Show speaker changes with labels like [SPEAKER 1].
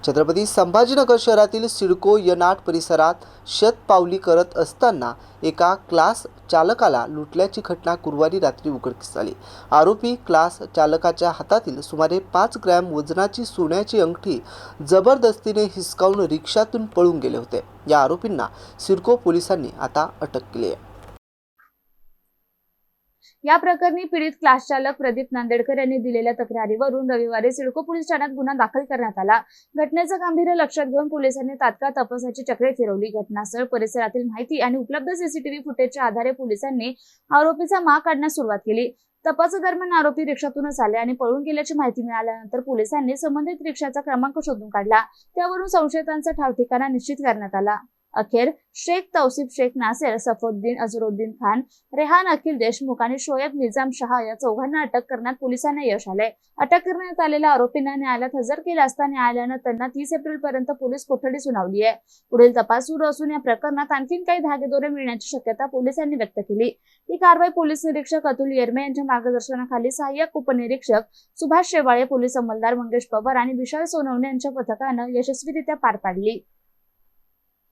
[SPEAKER 1] छत्रपती संभाजीनगर शहरातील सिडको यनाट परिसरात शतपावली करत असताना एका क्लास चालकाला लुटल्याची घटना गुरुवारी रात्री उघडकीस आली। आरोपी क्लास चालकाच्या हातातील सुमारे 5 ग्रॅम वजनाची सोन्याची अंगठी जबरदस्तीने हिसकावून रिक्षातून पळून गेले होते। या आरोपींना सिडको पोलिसांनी आता अटक केली आहे।
[SPEAKER 2] या प्रकरणी पीडित क्लास चालक प्रदीप नांदेडकर यांनी दिलेल्या तक्रारीवरून रविवारी सिडको पोलीस ठाण्यात गुन्हा दाखल करण्यात आला। घटनेचं गांभीर्य लक्षात घेऊन पोलिसांनी तात्काळ तपासाची चक्रे फिरवली। घटनास्थळ परिसरातील माहिती आणि उपलब्ध सीसीटीव्ही फुटेजच्या आधारे पोलिसांनी आरोपीचा माग काढण्यास सुरुवात केली। तपासादरम्यान आरोपी रिक्षातूनच आले आणि पळून गेल्याची माहिती मिळाल्यानंतर पोलिसांनी संबंधित रिक्षाचा क्रमांक शोधून काढला। त्यावरून संशयितांचा ठाव ठिकाणा निश्चित करण्यात आला। अखेर शेख तौसिफ शेख नासेर, सफुद्दीन अझरुद्दीन खान, रेहान अखिल देशमुख आणि शोएब निजाम शहा या चौघांना अटक करण्यात पोलिसांना यश आले। अटक करण्यात आलेल्या आरोपींना न्यायालयात हजर केले असता न्यायालयाने त्यांना 30 एप्रिल पर्यंत पोलीस कोठडी सुनावली आहे। पुढील तपास सुरू असून या प्रकरणात आणखी काही धागेदोरे मिळण्याची शक्यता पोलिसांनी व्यक्त केली। ही कारवाई पोलीस निरीक्षक अतुल येरमे यांच्या मार्गदर्शनाखाली सहाय्यक उपनिरीक्षक सुभाष शेवाळे, पोलीस अंमलदार मंगेश पवार आणि विशाल सोनवणे यांच्या पथकाने यशस्वीरित्या पार पाडली।